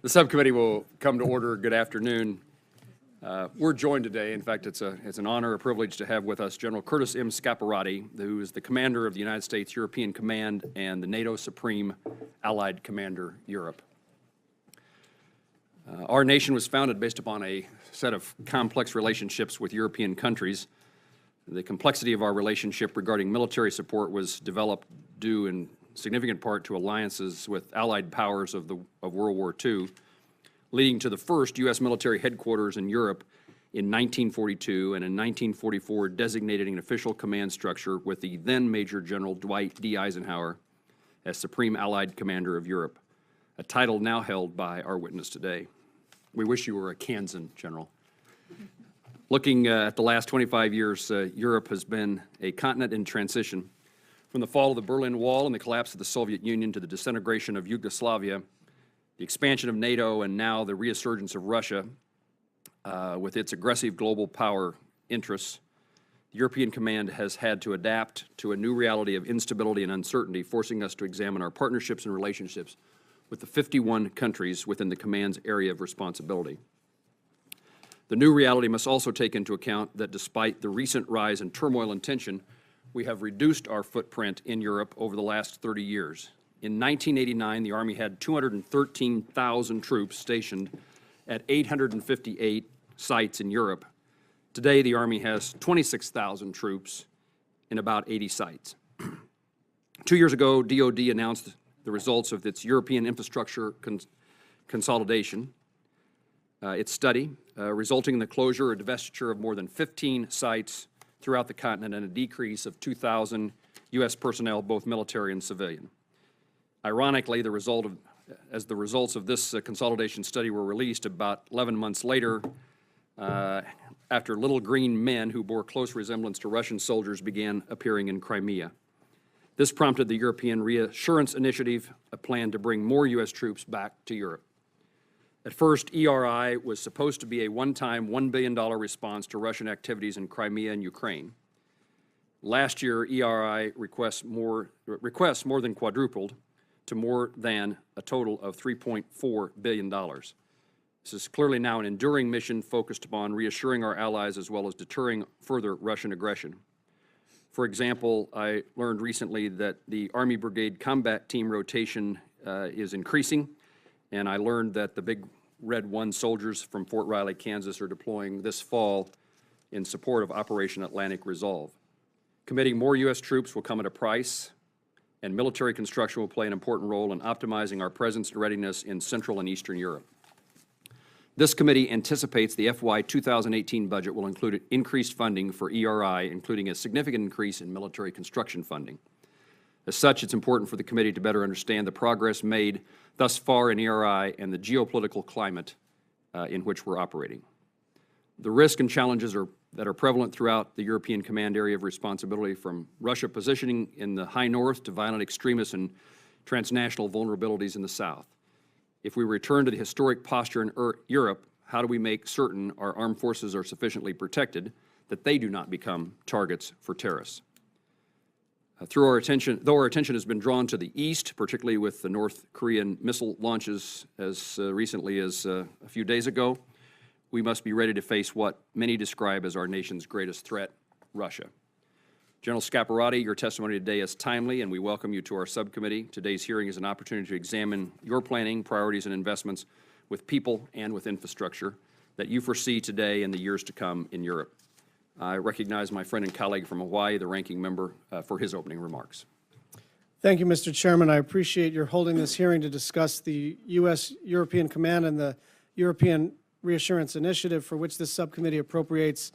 The subcommittee will come to order. Good afternoon. We're joined today. In fact, it's an honor, a privilege to have with us General Curtis M. Scaparrotti, who is the commander of the United States European Command and the NATO Supreme Allied Commander, Europe. Our nation was founded based upon a set of complex relationships with European countries. The complexity of our relationship regarding military support was developed due in significant part to alliances with allied powers of World War II, leading to the first U.S. military headquarters in Europe in 1942, and in 1944 designating an official command structure with the then Major General Dwight D. Eisenhower as Supreme Allied Commander of Europe, a title now held by our witness today. We wish you were a Kansan, General. Looking at the last 25 years, Europe has been a continent in transition. From the fall of the Berlin Wall and the collapse of the Soviet Union to the disintegration of Yugoslavia, the expansion of NATO, and now the resurgence of Russia with its aggressive global power interests, the European Command has had to adapt to a new reality of instability and uncertainty, forcing us to examine our partnerships and relationships with the 51 countries within the Command's area of responsibility. The new reality must also take into account that despite the recent rise in turmoil and tension, we have reduced our footprint in Europe over the last 30 years. In 1989, the Army had 213,000 troops stationed at 858 sites in Europe. Today, the Army has 26,000 troops in about 80 sites. 2 years ago, DoD announced the results of its European infrastructure consolidation, its study, resulting in the closure or divestiture of more than 15 sites throughout the continent and a decrease of 2,000 U.S. personnel, both military and civilian. Ironically, as the results of this consolidation study were released about 11 months later, after little green men who bore close resemblance to Russian soldiers began appearing in Crimea. This prompted the European Reassurance Initiative, a plan to bring more U.S. troops back to Europe. At first, ERI was supposed to be a one-time $1 billion response to Russian activities in Crimea and Ukraine. Last year, ERI requests more than quadrupled to more than a total of $3.4 billion. This is clearly now an enduring mission focused upon reassuring our allies as well as deterring further Russian aggression. For example, I learned recently that the Army Brigade combat team rotation is increasing, and I learned that the Big Red 1 soldiers from Fort Riley, Kansas are deploying this fall in support of Operation Atlantic Resolve. Committing more U.S. troops will come at a price, and military construction will play an important role in optimizing our presence and readiness in Central and Eastern Europe. This committee anticipates the FY 2018 budget will include increased funding for ERI, including a significant increase in military construction funding. As such, it's important for the committee to better understand the progress made thus far in ERI and the geopolitical climate in which we're operating. The risks and challenges that are prevalent throughout the European Command area of responsibility, from Russia positioning in the high north to violent extremists and transnational vulnerabilities in the south. If we return to the historic posture in Europe, how do we make certain our armed forces are sufficiently protected that they do not become targets for terrorists? Though our attention has been drawn to the east, particularly with the North Korean missile launches as recently as a few days ago, we must be ready to face what many describe as our nation's greatest threat, Russia. General Scaparrotti, your testimony today is timely, and we welcome you to our subcommittee. Today's hearing is an opportunity to examine your planning, priorities, and investments with people and with infrastructure that you foresee today and the years to come in Europe. I recognize my friend and colleague from Hawaii, the ranking member, for his opening remarks. Thank you, Mr. Chairman. I appreciate your holding this hearing to discuss the U.S. European Command and the European Reassurance Initiative, for which this subcommittee appropriates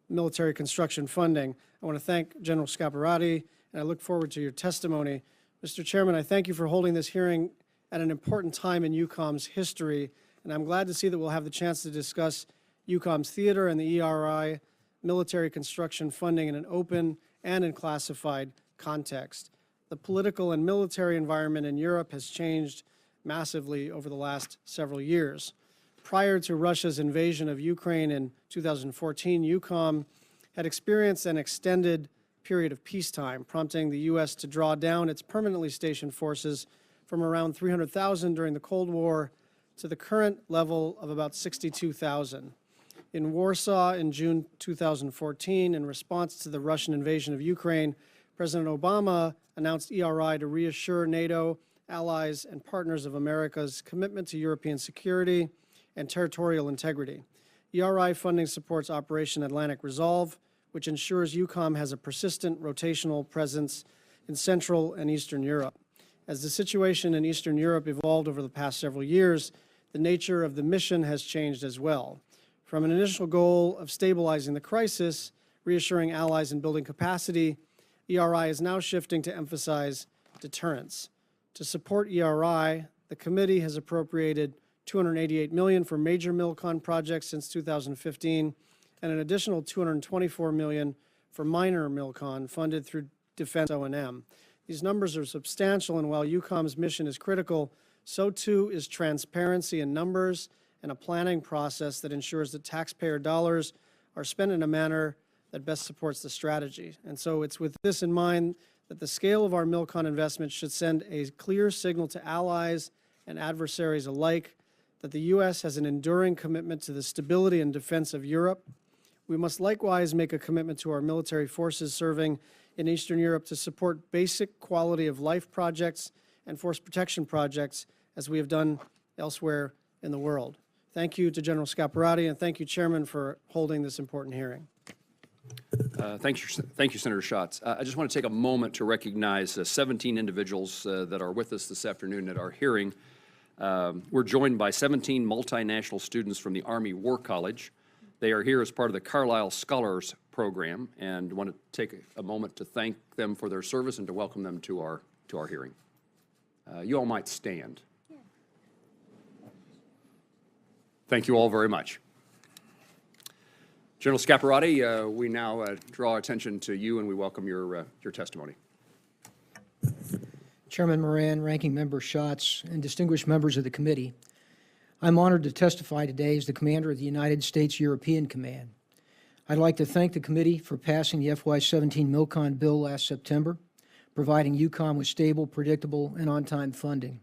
military construction funding. I want to thank General Scaparrotti, and I look forward to your testimony. Mr. Chairman, I thank you for holding this hearing at an important time in Eucom's history, and I'm glad to see that we'll have the chance to discuss Eucom's theater and the ERI military construction funding in an open and in classified context. The political and military environment in Europe has changed massively over the last several years. Prior to Russia's invasion of Ukraine in 2014, Eucom had experienced an extended period of peacetime, prompting the U.S. to draw down its permanently stationed forces from around 300,000 during the Cold War to the current level of about 62,000. In Warsaw in June 2014, in response to the Russian invasion of Ukraine, President Obama announced ERI to reassure NATO, allies, and partners of America's commitment to European security and territorial integrity. ERI funding supports Operation Atlantic Resolve, which ensures Eucom has a persistent rotational presence in Central and Eastern Europe. As the situation in Eastern Europe evolved over the past several years, the nature of the mission has changed as well. From an initial goal of stabilizing the crisis, reassuring allies and building capacity, ERI is now shifting to emphasize deterrence. To support ERI, the committee has appropriated $288 million for major MILCON projects since 2015, and an additional $224 million for minor MILCON funded through Defense O&M. These numbers are substantial, and while Eucom's mission is critical, so too is transparency in numbers and a planning process that ensures that taxpayer dollars are spent in a manner that best supports the strategy. And so it's with this in mind that the scale of our MILCON investment should send a clear signal to allies and adversaries alike that the U.S. has an enduring commitment to the stability and defense of Europe. We must likewise make a commitment to our military forces serving in Eastern Europe to support basic quality of life projects and force protection projects as we have done elsewhere in the world. Thank you to General Scaparrotti, and thank you, Chairman, for holding this important hearing. Thank you, Senator Schatz. I just want to take a moment to recognize 17 individuals that are with us this afternoon at our hearing. We're joined by 17 multinational students from the Army War College. They are here as part of the Carlisle Scholars Program, and want to take a moment to thank them for their service and to welcome them to our hearing. You all might stand. Thank you all very much. General Scaparrotti, we now draw attention to you, and we welcome your testimony. Chairman Moran, Ranking Member Schatz, and distinguished members of the committee, I'm honored to testify today as the Commander of the United States European Command. I'd like to thank the committee for passing the FY17 MILCON bill last September, providing Eucom with stable, predictable, and on-time funding.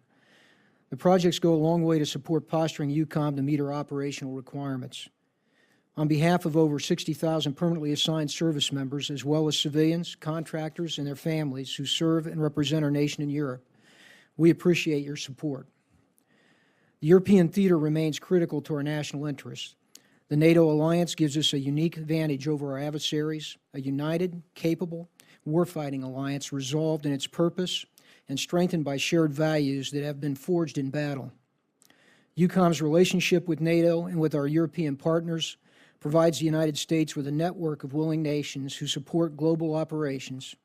The projects go a long way to support posturing Eucom to meet our operational requirements. On behalf of over 60,000 permanently assigned service members, as well as civilians, contractors, and their families who serve and represent our nation in Europe, we appreciate your support. The European theater remains critical to our national interests. The NATO alliance gives us a unique advantage over our adversaries, a united, capable, warfighting alliance resolved in its purpose and strengthened by shared values that have been forged in battle. Eucom's relationship with NATO and with our European partners provides the United States with a network of willing nations who support global operations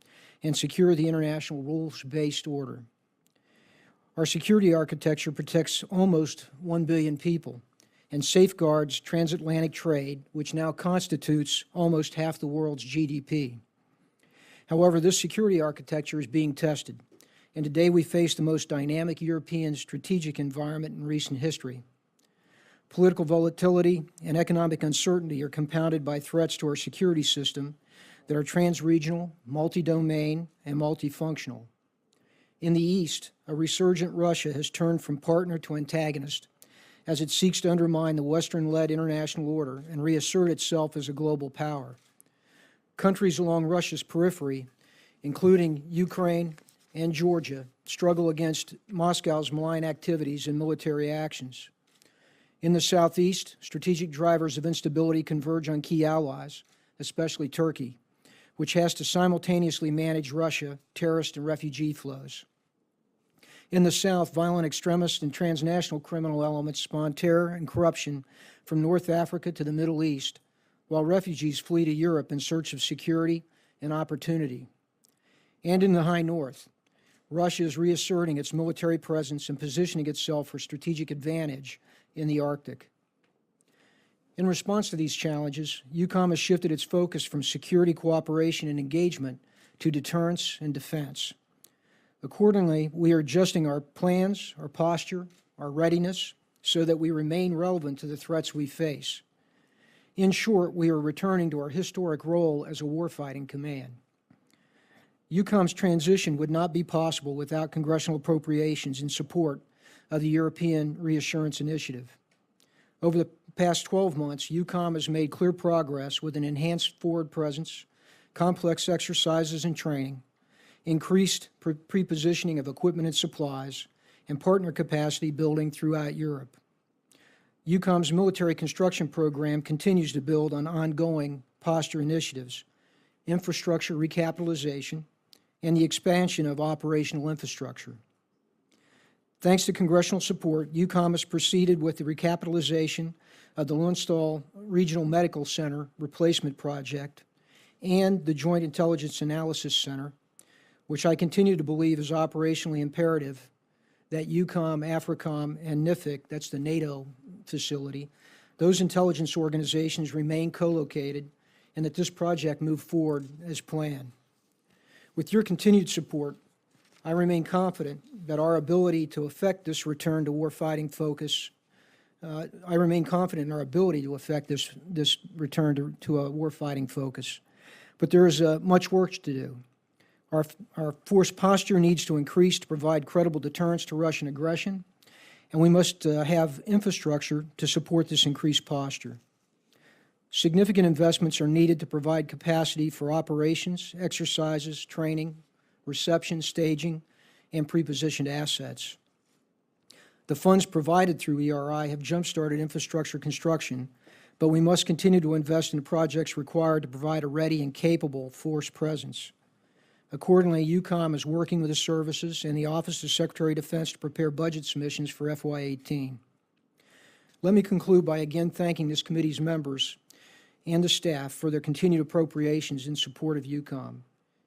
and secure the international rules-based order. Our security architecture protects almost 1 billion people and safeguards transatlantic trade, which now constitutes almost half the world's GDP. However, this security architecture is being tested, and today we face the most dynamic European strategic environment in recent history. Political volatility and economic uncertainty are compounded by threats to our security system that are trans-regional, multi-domain, and multifunctional. In the East, a resurgent Russia has turned from partner to antagonist as it seeks to undermine the Western-led international order and reassert itself as a global power. Countries along Russia's periphery, including Ukraine and Georgia, struggle against Moscow's malign activities and military actions. In the Southeast, strategic drivers of instability converge on key allies, especially Turkey, which has to simultaneously manage Russia, terrorist and refugee flows. In the South, violent extremists and transnational criminal elements spawn terror and corruption from North Africa to the Middle East, while refugees flee to Europe in search of security and opportunity. And in the High North, Russia is reasserting its military presence and positioning itself for strategic advantage in the Arctic. In response to these challenges, Eucom has shifted its focus from security cooperation and engagement to deterrence and defense. Accordingly, we are adjusting our plans, our posture, our readiness, so that we remain relevant to the threats we face. In short, we are returning to our historic role as a warfighting command. Eucom's transition would not be possible without congressional appropriations in support of the European Reassurance Initiative. Over the past 12 months, Eucom has made clear progress with an enhanced forward presence, complex exercises and training, increased pre-positioning of equipment and supplies, and partner capacity building throughout Europe. Eucom's military construction program continues to build on ongoing posture initiatives, infrastructure recapitalization, and the expansion of operational infrastructure. Thanks to congressional support, Eucom has proceeded with the recapitalization of the Lundstall Regional Medical Center replacement project and the Joint Intelligence Analysis Center, which I continue to believe is operationally imperative that Eucom, AFRICOM, and NIFIC, that's the NATO facility, those intelligence organizations remain co-located and that this project move forward as planned. With your continued support, I remain confident that our ability to effect this return to warfighting focus, I remain confident in our ability to effect this return to a warfighting focus. But there is much work to do. Our force posture needs to increase to provide credible deterrence to Russian aggression, and we must have infrastructure to support this increased posture. Significant investments are needed to provide capacity for operations, exercises, training, reception, staging, and pre-positioned assets. The funds provided through ERI have jump-started infrastructure construction, but we must continue to invest in the projects required to provide a ready and capable force presence. Accordingly, Eucom is working with the services and the Office of Secretary of Defense to prepare budget submissions for FY18. Let me conclude by again thanking this committee's members and the staff for their continued appropriations in support of Eucom.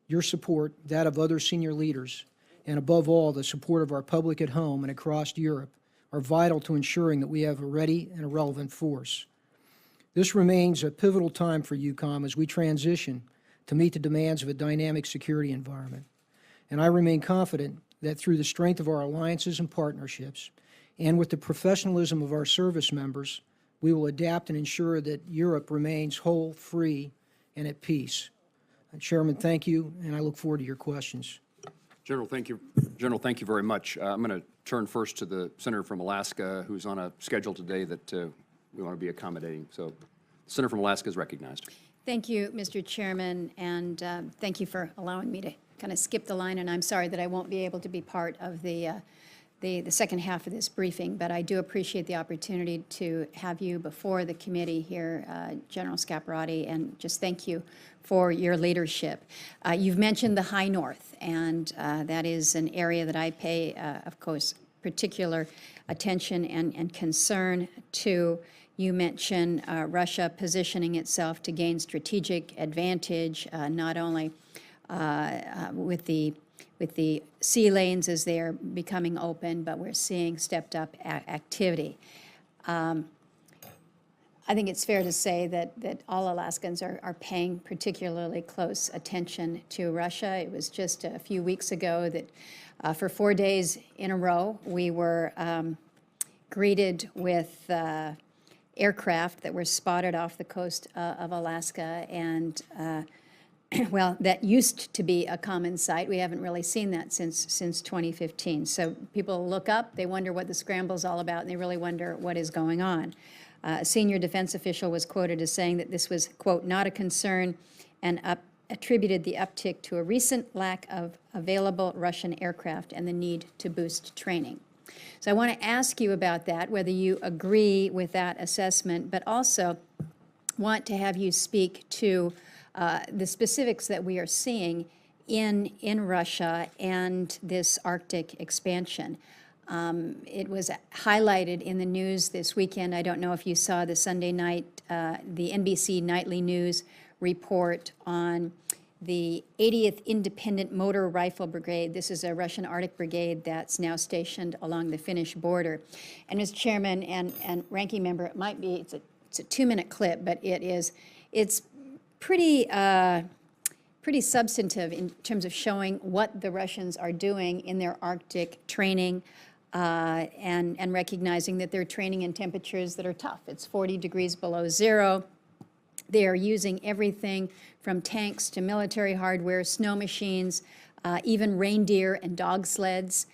Your support, that of other senior leaders, and above all, the support of our public at home and across Europe are vital to ensuring that we have a ready and a relevant force. This remains a pivotal time for Eucom as we transition to meet the demands of a dynamic security environment. And I remain confident that through the strength of our alliances and partnerships, and with the professionalism of our service members, we will adapt and ensure that Europe remains whole, free, and at peace. Chairman, thank you, and I look forward to your questions. General, thank you. General, thank you very much. I'm going to turn first to the Senator from Alaska, who's on a schedule today that we want to be accommodating. So, the Senator from Alaska is recognized. Thank you, Mr. Chairman, and thank you for allowing me to kind of skip the line, and I'm sorry that I won't be able to be part of the second half of this briefing, but I do appreciate the opportunity to have you before the committee here, General Scaparrotti, and just thank you for your leadership. You've mentioned the High North, and that is an area that I pay, of course, particular attention and concern to. You mentioned Russia positioning itself to gain strategic advantage, not only with the sea lanes as they're becoming open, but we're seeing stepped up activity. I think it's fair to say that all Alaskans are paying particularly close attention to Russia. It was just a few weeks ago that for 4 days in a row, we were greeted with aircraft that were spotted off the coast of Alaska, and well, that used to be a common sight. We haven't really seen that since 2015. So people look up, they wonder what the scramble's all about, and they really wonder what is going on. A senior defense official was quoted as saying that this was, quote, not a concern, and attributed the uptick to a recent lack of available Russian aircraft and the need to boost training. So I want to ask you about that, whether you agree with that assessment, but also want to have you speak to the specifics that we are seeing in Russia and this Arctic expansion. It was highlighted in the news this weekend. I don't know if you saw the Sunday night, the NBC Nightly News report on the 80th Independent Motor Rifle Brigade. This is a Russian Arctic brigade that's now stationed along the Finnish border. And Mr. Chairman and Ranking Member, it might be, it's a 2-minute clip, but it's pretty substantive in terms of showing what the Russians are doing in their Arctic training and recognizing that they're training in temperatures that are tough. It's 40 degrees below zero. They are using everything from tanks to military hardware, snow machines, even reindeer and dog sleds.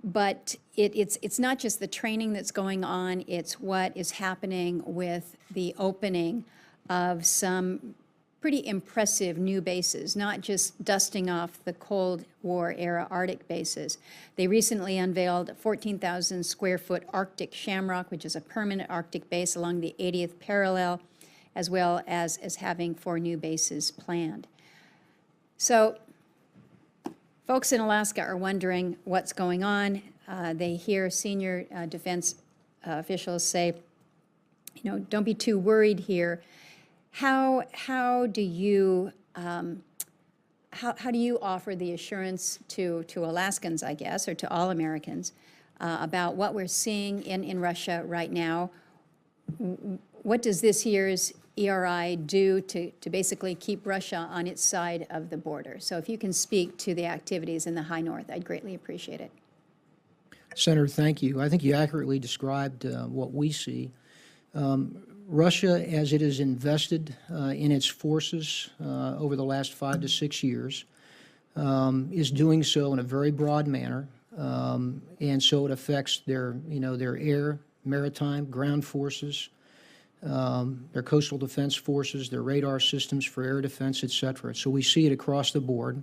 But it's not just the training that's going on, it's what is happening with the opening of some pretty impressive new bases, not just dusting off the Cold War era Arctic bases. They recently unveiled a 14,000 square foot Arctic Shamrock, which is a permanent Arctic base along the 80th parallel, as well as having 4 new bases planned. So folks in Alaska are wondering what's going on. They hear senior defense officials say, you know, don't be too worried here. How do you offer the assurance to Alaskans, I guess, or to all Americans about what we're seeing in Russia right now? What does this year's ERI do to basically keep Russia on its side of the border? So if you can speak to the activities in the high north, I'd greatly appreciate it. Senator, thank you. I think you accurately described what we see. Russia, as it has invested in its forces over the last 5 to 6 years, is doing so in a very broad manner, and so it affects their air, maritime, ground forces, their coastal defense forces, their radar systems for air defense, et cetera. So we see it across the board,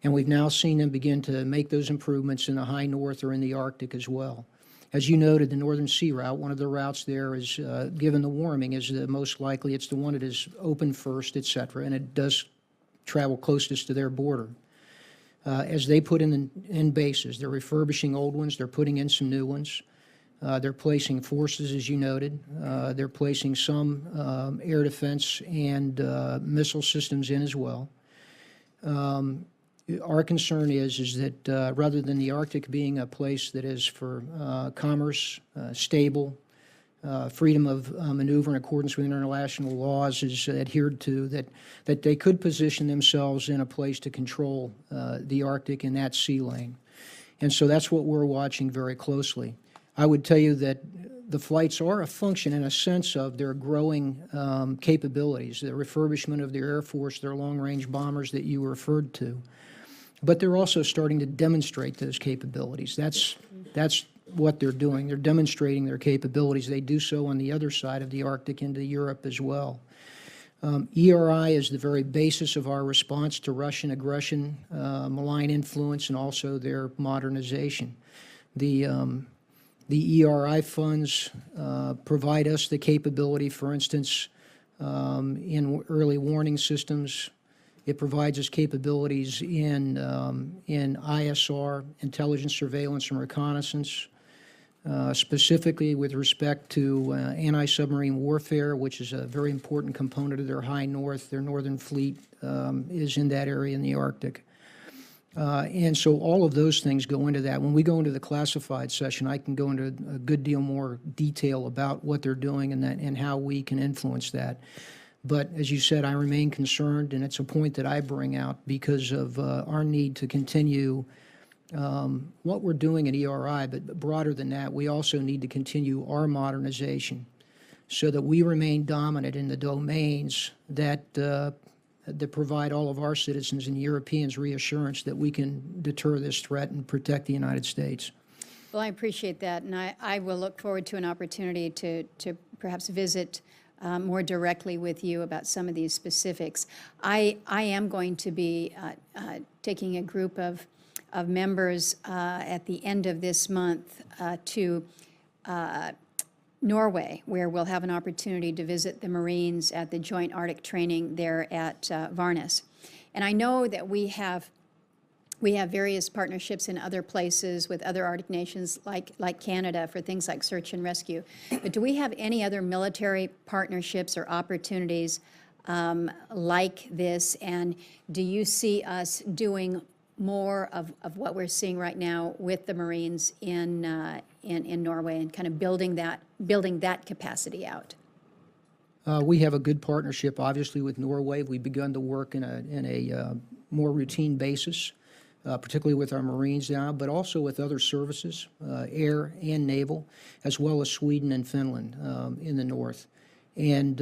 and we've now seen them begin to make those improvements in the high north or in the Arctic as well. As you noted, the Northern Sea Route, one of the routes there is, given the warming, is the most likely, it's the one that is open first, et cetera, and it does travel closest to their border. As they put in bases, they're refurbishing old ones, they're putting in some new ones. They're placing forces, as you noted. They're placing some air defense and missile systems in as well. Our concern is that rather than the Arctic being a place that is for commerce, stable, freedom of maneuver in accordance with international laws is adhered to, that they could position themselves in a place to control the Arctic in that sea lane. And so that's what we're watching very closely. I would tell you that the flights are a function in a sense of their growing capabilities, the refurbishment of their Air Force, their long-range bombers that you referred to. But they're also starting to demonstrate those capabilities. That's what they're doing. They're demonstrating their capabilities. They do so on the other side of the Arctic into Europe as well. ERI is the very basis of our response to Russian aggression, malign influence, and also their modernization. The ERI funds provide us the capability, for instance, in early warning systems. It provides us capabilities in ISR, intelligence, surveillance, and reconnaissance, specifically with respect to anti-submarine warfare, which is a very important component of their high north. Their northern fleet is in that area in the Arctic. And so all of those things go into that. When we go into the classified session, I can go into a good deal more detail about what they're doing and how we can influence that. But as you said, I remain concerned, and it's a point that I bring out because of our need to continue what we're doing at ERI, but broader than that, we also need to continue our modernization so that we remain dominant in the domains that provide all of our citizens and Europeans reassurance that we can deter this threat and protect the United States. Well, I appreciate that, and I will look forward to an opportunity to perhaps visit more directly with you about some of these specifics. I am going to be taking a group of members at the end of this month to Norway, where we'll have an opportunity to visit the Marines at the Joint Arctic Training there at Varnes. And I know that we have various partnerships in other places with other Arctic nations like Canada for things like search and rescue. But do we have any other military partnerships or opportunities like this? And do you see us doing more of what we're seeing right now with the Marines in Norway and kind of building that capacity out? We have a good partnership, obviously, with Norway. We've begun to work in a more routine basis, particularly with our Marines now, but also with other services, air and naval, as well as Sweden and Finland in the north. And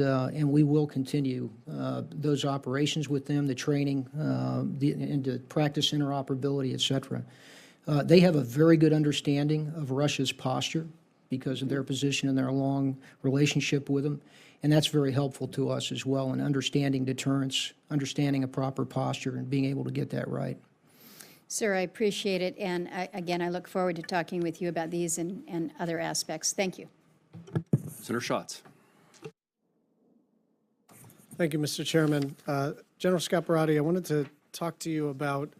we will continue those operations with them, the training, and the practice interoperability, et cetera. They have a very good understanding of Russia's posture because of their position and their long relationship with them. And that's very helpful to us as well in understanding deterrence, understanding a proper posture, and being able to get that right. Sir, I appreciate it. And again, I look forward to talking with you about these and other aspects. Thank you. Senator Schatz. Thank you, Mr. Chairman. General Scaparrotti, I wanted to talk to you about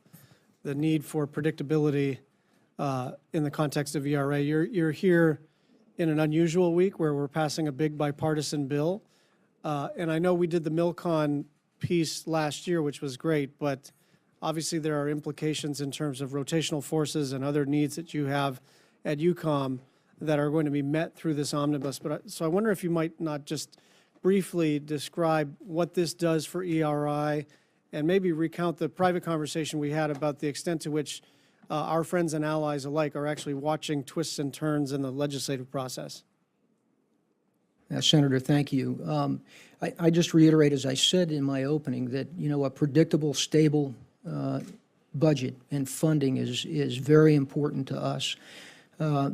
the need for predictability in the context of ERA. You're here in an unusual week where we're passing a big bipartisan bill. And I know we did the MilCon piece last year, which was great, but obviously there are implications in terms of rotational forces and other needs that you have at Eucom that are going to be met through this omnibus. So I wonder if you might not just briefly describe what this does for ERI and maybe recount the private conversation we had about the extent to which our friends and allies alike are actually watching twists and turns in the legislative process. Senator, thank you. I just reiterate, as I said in my opening, that a predictable, stable budget and funding is very important to us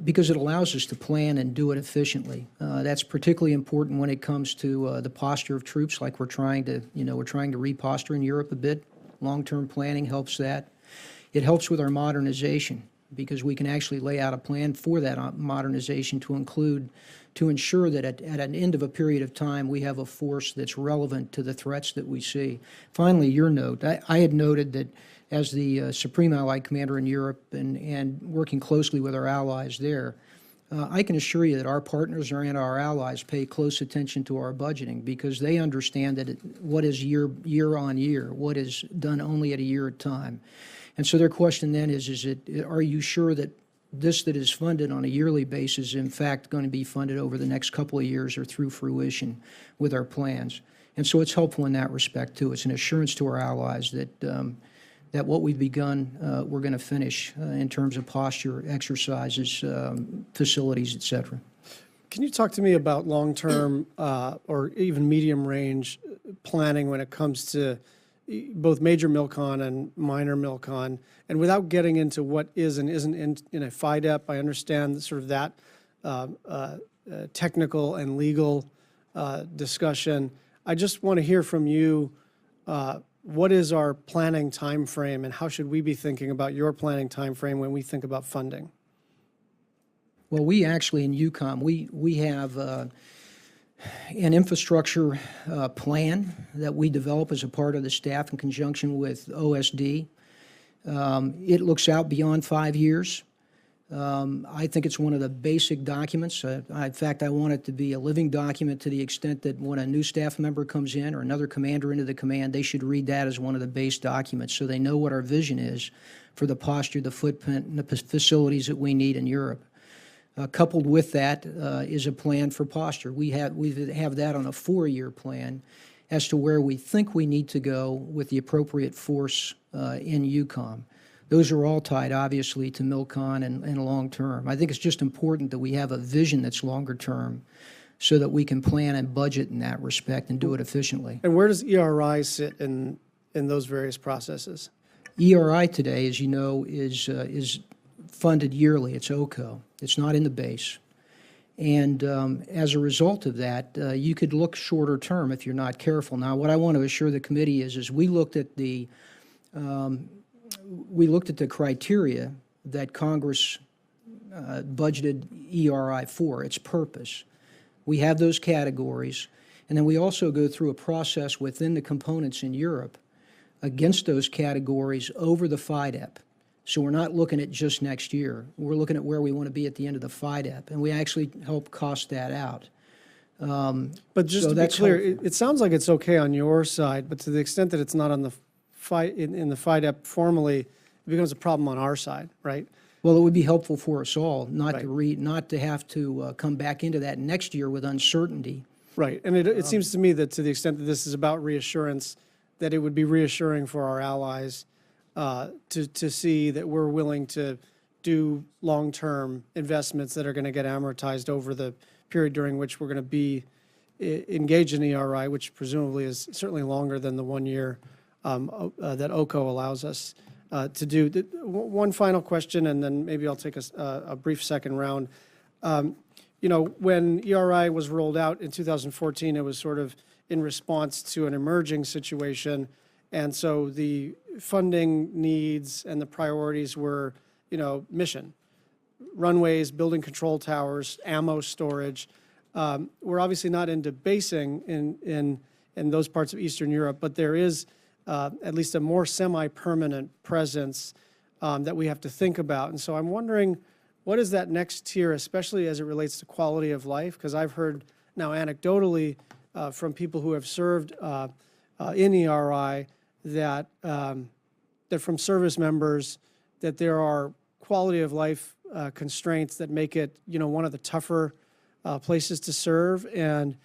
because it allows us to plan and do it efficiently. That's particularly important when it comes to the posture of troops, like we're trying to reposture in Europe a bit. Long-term planning helps that. It helps with our modernization because we can actually lay out a plan for that modernization to ensure that at an end of a period of time, we have a force that's relevant to the threats that we see. Finally, your note. I had noted that as the Supreme Allied Commander in Europe and working closely with our allies there, I can assure you that our partners and our allies pay close attention to our budgeting because they understand that what is year on year, what is done only at a year at a time. And so their question then is are you sure that this that is funded on a yearly basis is in fact going to be funded over the next couple of years or through fruition with our plans? And so it's helpful in that respect too. It's an assurance to our allies that that what we've begun, we're going to finish in terms of posture, exercises, facilities, et cetera. Can you talk to me about long-term or even medium-range planning when it comes to both major MilCon and minor MilCon, and without getting into what is and isn't in a FIDEP? I understand sort of that technical and legal discussion. I just want to hear from you, what is our planning time frame, and how should we be thinking about your planning time frame when we think about funding? Well, we actually in Eucom, we have an infrastructure plan that we develop as a part of the staff in conjunction with OSD. It looks out beyond 5 years. I think it's one of the basic documents. In fact, I want it to be a living document to the extent that when a new staff member comes in or another commander into the command, they should read that as one of the base documents so they know what our vision is for the posture, the footprint, and the facilities that we need in Europe. Coupled with that is a plan for posture. We have that on a 4-year plan as to where we think we need to go with the appropriate force in Eucom. Those are all tied, obviously, to MilCon and long term. I think it's just important that we have a vision that's longer term so that we can plan and budget in that respect and do it efficiently. And where does ERI sit in those various processes? ERI today, as you know, is funded yearly. It's OCO. It's not in the base. And as a result of that, you could look shorter term if you're not careful. Now, what I want to assure the committee is we looked at the criteria that Congress budgeted ERI for, its purpose. We have those categories, and then we also go through a process within the components in Europe against those categories over the FIDEP. So we're not looking at just next year. We're looking at where we want to be at the end of the FIDEP, and we actually help cost that out. But just to be clear, it sounds like it's okay on your side, but to the extent that it's not on the in the FIDEP formally, it becomes a problem on our side, right? Well, it would be helpful for us all not right. not to have to come back into that next year with uncertainty. Right, and it seems to me that to the extent that this is about reassurance, that it would be reassuring for our allies to see that we're willing to do long-term investments that are going to get amortized over the period during which we're going to be engaged in ERI, which presumably is certainly longer than the 1 year that OCO allows us. to do. One final question, and then maybe I'll take a brief second round. You know, when ERI was rolled out in 2014, it was sort of in response to an emerging situation. And so the funding needs and the priorities were, you know, mission, runways, building control towers, ammo storage. We're obviously not into basing in those parts of Eastern Europe, but there is at least a more semi-permanent presence that we have to think about. And so I'm wondering, what is that next tier, especially as it relates to quality of life? Because I've heard now anecdotally from people who have served in ERI that, that from service members that there are quality of life constraints that make it, you know, one of the tougher places to serve. And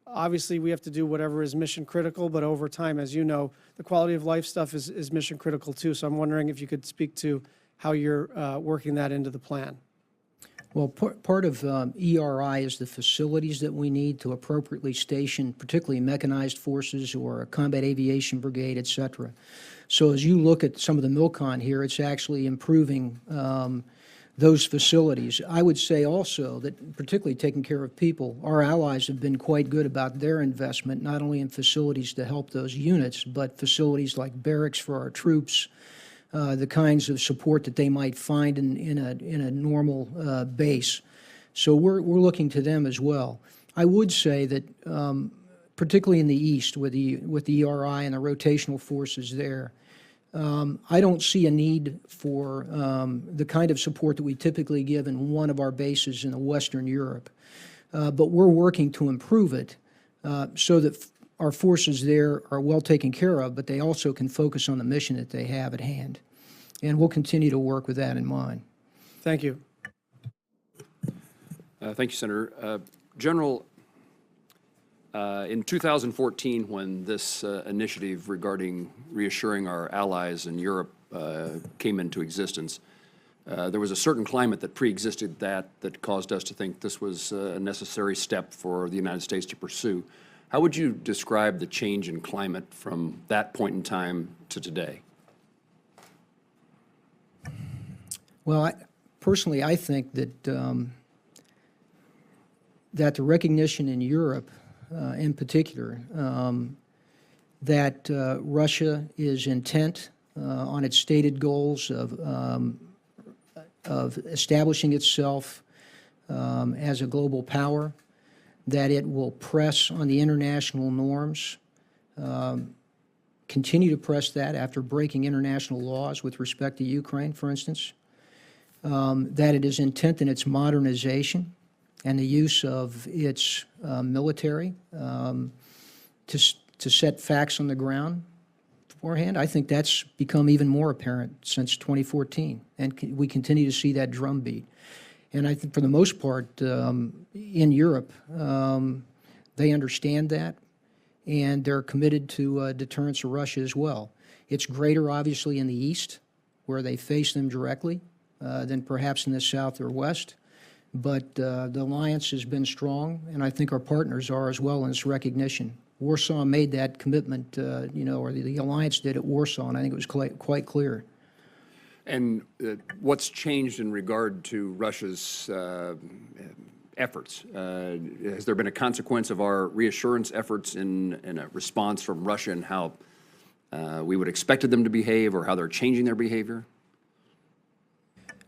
obviously we have to do whatever is mission critical, but over time, as you know, the quality of life stuff is mission critical too. So I'm wondering if you could speak to how you're working that into the plan. Well, part of ERI is the facilities that we need to appropriately station, particularly mechanized forces or a combat aviation brigade, et cetera. So as you look at some of the MILCON here, it's actually improving those facilities. I would say also that particularly taking care of people, our allies have been quite good about their investment, not only in facilities to help those units, but facilities like barracks for our troops, the kinds of support that they might find in a normal base. So we're looking to them as well. I would say that particularly in the East with the ERI and the rotational forces there, I don't see a need for the kind of support that we typically give in one of our bases in Western Europe. But we're working to improve it so that our forces there are well taken care of, but they also can focus on the mission that they have at hand. And we'll continue to work with that in mind. Thank you. Thank you, Senator. General, in 2014, when this initiative regarding reassuring our allies in Europe came into existence, there was a certain climate that pre-existed that caused us to think this was a necessary step for the United States to pursue. How would you describe the change in climate from that point in time to today? Well, personally, I think that that the recognition in Europe, in particular, that Russia is intent on its stated goals of establishing itself as a global power, that it will press on the international norms, continue to press that after breaking international laws with respect to Ukraine, for instance, that it is intent in its modernization and the use of its military to set facts on the ground beforehand. I think that's become even more apparent since 2014, and we continue to see that drumbeat. And I think for the most part, in Europe, they understand that, and they're committed to deterrence of Russia as well. It's greater, obviously, in the East, where they face them directly, than perhaps in the South or West. But the alliance has been strong, and I think our partners are as well in its recognition. Warsaw made that commitment, you know, or the alliance did at Warsaw, and I think it was quite clear. And what's changed in regard to Russia's efforts? Has there been a consequence of our reassurance efforts in a response from Russia and how we would expected them to behave, or how they're changing their behavior?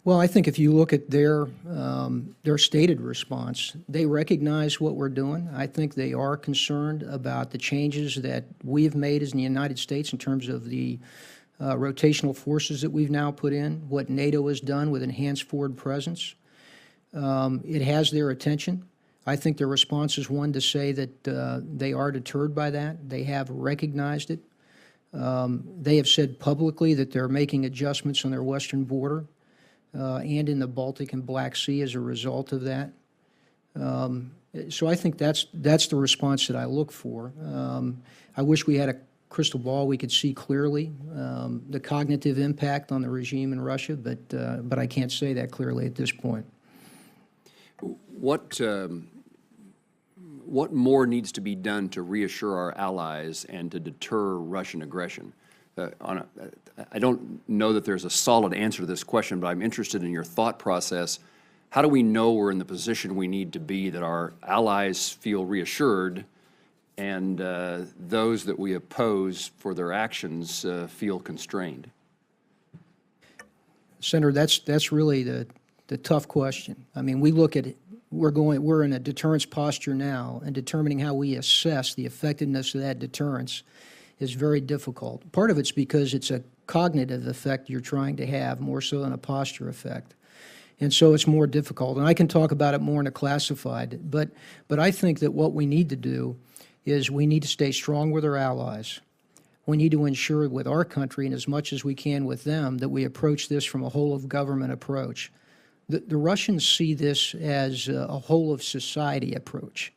Well, I think if you look at their stated response, they recognize what we're doing. I think they are concerned about the changes that we've made as in the United States in terms of the rotational forces that we've now put in, what NATO has done with enhanced forward presence. It has their attention. I think their response is one to say that they are deterred by that. They have recognized it. They have said publicly that they're making adjustments on their western border and in the Baltic and Black Sea as a result of that. So I think that's the response that I look for. I wish we had a crystal ball we could see clearly the cognitive impact on the regime in Russia, but I can't say that clearly at this point. What more needs to be done to reassure our allies and to deter Russian aggression? I don't know that there's a solid answer to this question, but I'm interested in your thought process. How do we know we're in the position we need to be, that our allies feel reassured and those that we oppose for their actions feel constrained? Senator, that's really the tough question. I mean, we look at it, we're in a deterrence posture now, and determining how we assess the effectiveness of that deterrence is very difficult. Part of it's because it's a cognitive effect you're trying to have more so than a posture effect. And so it's more difficult. And I can talk about it more in a classified, but I think that what we need to do is we need to stay strong with our allies. We need to ensure with our country, and as much as we can with them, that we approach this from a whole-of-government approach. The Russians see this as a whole-of-society approach.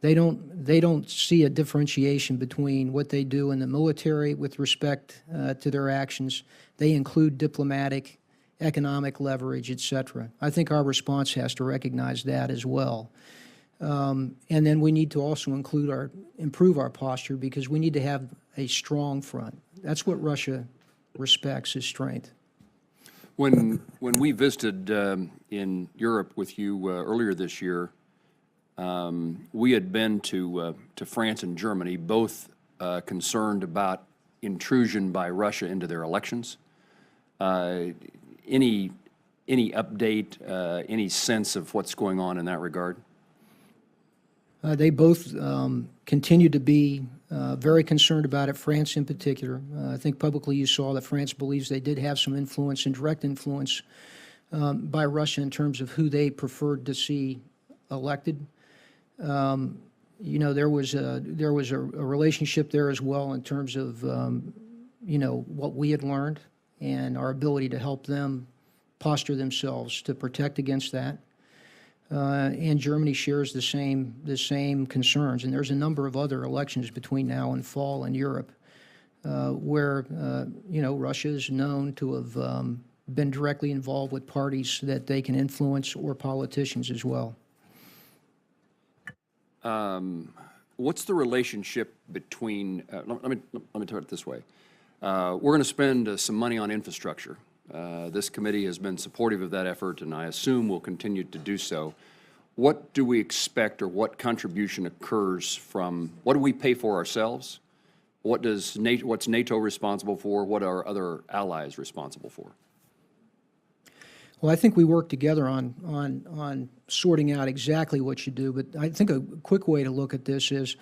They don't see a differentiation between what they do in the military with respect to their actions. They include diplomatic, economic leverage, et cetera. I think our response has to recognize that as well. And then we need to also improve our posture, because we need to have a strong front. That's what Russia respects, is strength. When we visited in Europe with you earlier this year, we had been to France and Germany, both concerned about intrusion by Russia into their elections. Any update, any sense of what's going on in that regard? They both continue to be very concerned about it, France in particular. I think publicly you saw that France believes they did have some influence and direct influence by Russia in terms of who they preferred to see elected. You know, there was a relationship there as well in terms of, you know, what we had learned and our ability to help them posture themselves to protect against that. And Germany shares the same concerns. And there's a number of other elections between now and fall in Europe where, you know, Russia is known to have been directly involved with parties that they can influence, or politicians as well. What's the relationship between, let me tell it this way. We're going to spend some money on infrastructure. This committee has been supportive of that effort, and I assume will continue to do so. What do we expect, or what contribution occurs from, what do we pay for ourselves? What's NATO responsible for? What are other allies responsible for? Well, I think we work together on sorting out exactly what you do, but I think a quick way to look at this is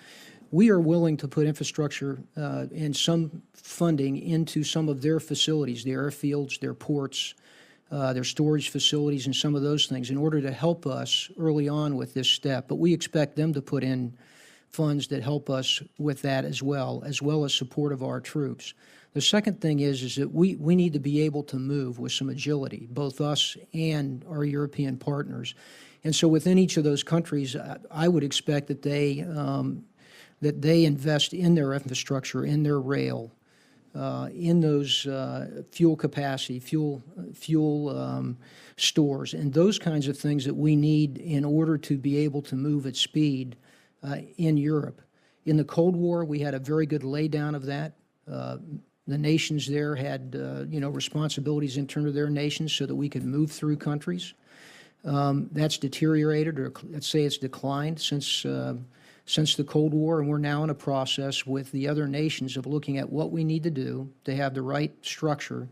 we are willing to put infrastructure and some funding into some of their facilities, their airfields, their ports, their storage facilities, and some of those things in order to help us early on with this step. But we expect them to put in funds that help us with that as well as support of our troops. The second thing is that we need to be able to move with some agility, both us and our European partners. And so within each of those countries, I would expect that they invest in their infrastructure, in their rail, in those fuel capacity, fuel stores, and those kinds of things that we need in order to be able to move at speed in Europe. In the Cold War, we had a very good laydown of that. The nations there had, you know, responsibilities in terms of their nations so that we could move through countries. That's deteriorated, or let's say it's declined since the Cold War, and we're now in a process with the other nations of looking at what we need to do to have the right structure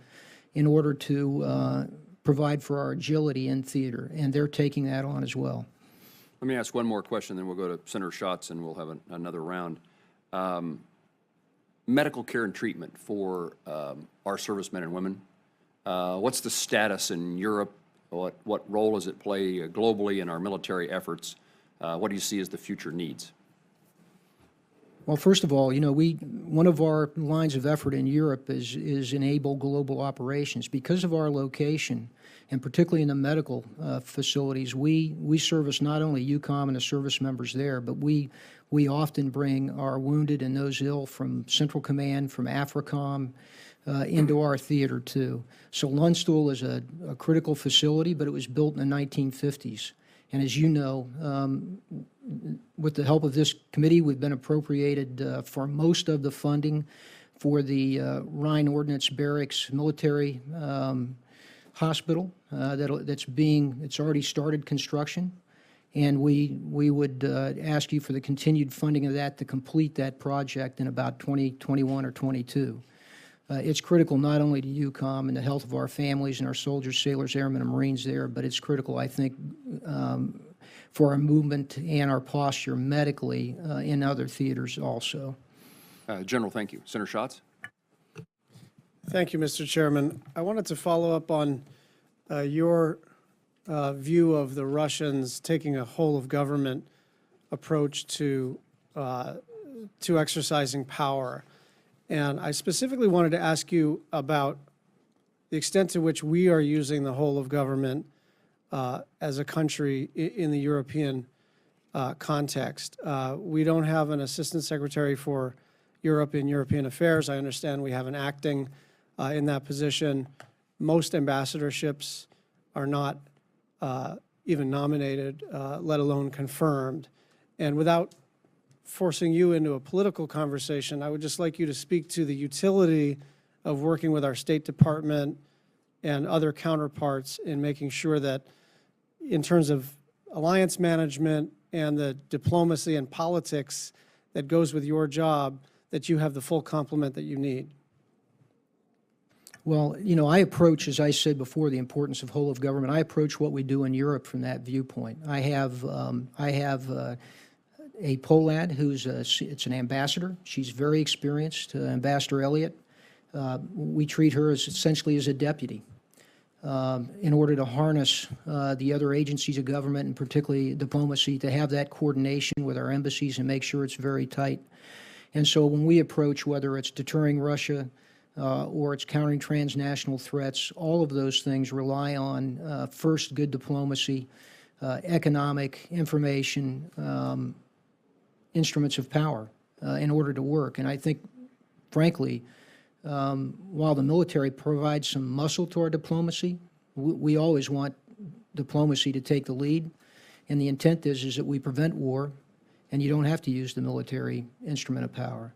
in order to provide for our agility in theater, and they're taking that on as well. Let me ask one more question, then we'll go to Senator Schatz and we'll have another round. Medical care and treatment for our servicemen and women. What's the status in Europe? What role does it play globally in our military efforts? What do you see as the future needs? Well, first of all, you know, one of our lines of effort in Europe is enable global operations. Because of our location, and particularly in the medical facilities, we service not only Eucom and the service members there, but we often bring our wounded and those ill from Central Command, from AFRICOM, into our theater too. So Lundstuhl is a critical facility, but it was built in the 1950s. And as you know, with the help of this committee, we've been appropriated for most of the funding for the Rhine Ordnance Barracks military hospital it's already started construction. And we would ask you for the continued funding of that to complete that project in about 2021 or 22. It's critical not only to Eucom and the health of our families and our soldiers, sailors, airmen, and Marines there, but it's critical, I think, for our movement and our posture medically in other theaters also. General, thank you. Senator Schatz? Thank you, Mr. Chairman. I wanted to follow up on your view of the Russians taking a whole-of-government approach to exercising power. And I specifically wanted to ask you about the extent to which we are using the whole of government as a country in the European context. We don't have an Assistant Secretary for Europe and European Affairs. I understand we have an acting in that position. Most ambassadorships are not even nominated, let alone confirmed. And without forcing you into a political conversation, I would just like you to speak to the utility of working with our State Department and other counterparts in making sure that in terms of alliance management and the diplomacy and politics that goes with your job, that you have the full complement that you need. Well, you know, I approach, as I said before, the importance of whole of government. I approach what we do in Europe from that viewpoint. I have a Polad who's it's an ambassador. She's very experienced, Ambassador Elliott. We treat her as essentially as a deputy in order to harness the other agencies of government and particularly diplomacy to have that coordination with our embassies and make sure it's very tight. And so when we approach, whether it's deterring Russia or it's countering transnational threats, all of those things rely on first good diplomacy, economic, information, instruments of power in order to work. And I think, frankly, while the military provides some muscle to our diplomacy, we always want diplomacy to take the lead. And the intent is that we prevent war, and you don't have to use the military instrument of power.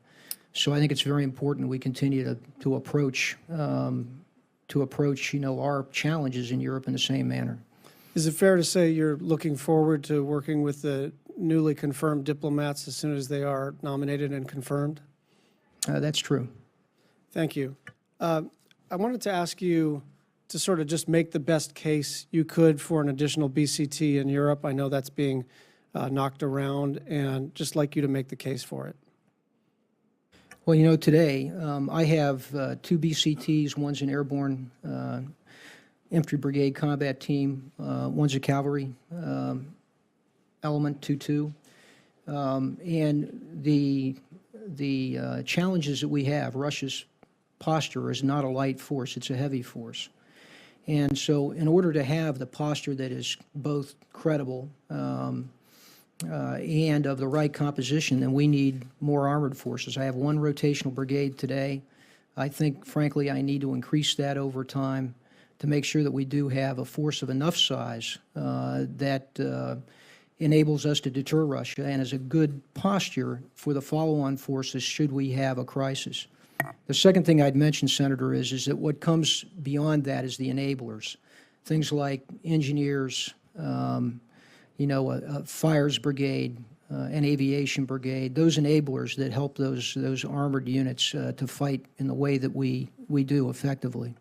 So I think it's very important we continue to approach, you know, our challenges in Europe in the same manner. Is it fair to say you're looking forward to working with the newly confirmed diplomats as soon as they are nominated and confirmed? That's true. Thank you. I wanted to ask you to sort of just make the best case you could for an additional BCT in Europe. I know that's being knocked around, and just like you to make the case for it. Well, you know, today I have 2 BCTs. One's an airborne infantry brigade combat team. One's a cavalry element, 2-2. And the challenges that we have, Russia's posture is not a light force, it's a heavy force. And so in order to have the posture that is both credible and of the right composition, then we need more armored forces. I have 1 rotational brigade today. I think, frankly, I need to increase that over time to make sure that we do have a force of enough size that enables us to deter Russia and is a good posture for the follow-on forces should we have a crisis. The second thing I'd mention, Senator, is that what comes beyond that is the enablers. Things like engineers, you know, a fires brigade, an aviation brigade, those enablers that help those armored units to fight in the way that we do effectively.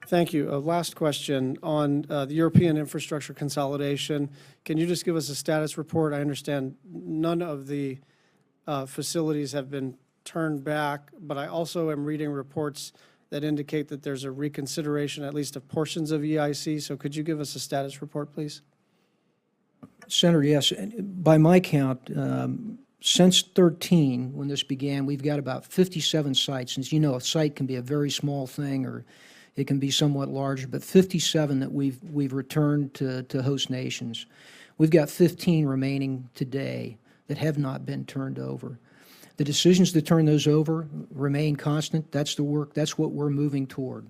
Thank you. Last question on the European infrastructure consolidation. Can you just give us a status report? I understand none of the facilities have been turned back, but I also am reading reports that indicate that there's a reconsideration, at least of portions of EIC. So could you give us a status report, please? Senator, yes. By my count, since 13, when this began, we've got about 57 sites. As you know, a site can be a very small thing or it can be somewhat larger, but 57 that we've returned to host nations. We've got 15 remaining today that have not been turned over. The decisions to turn those over remain constant. That's the work, that's what we're moving toward.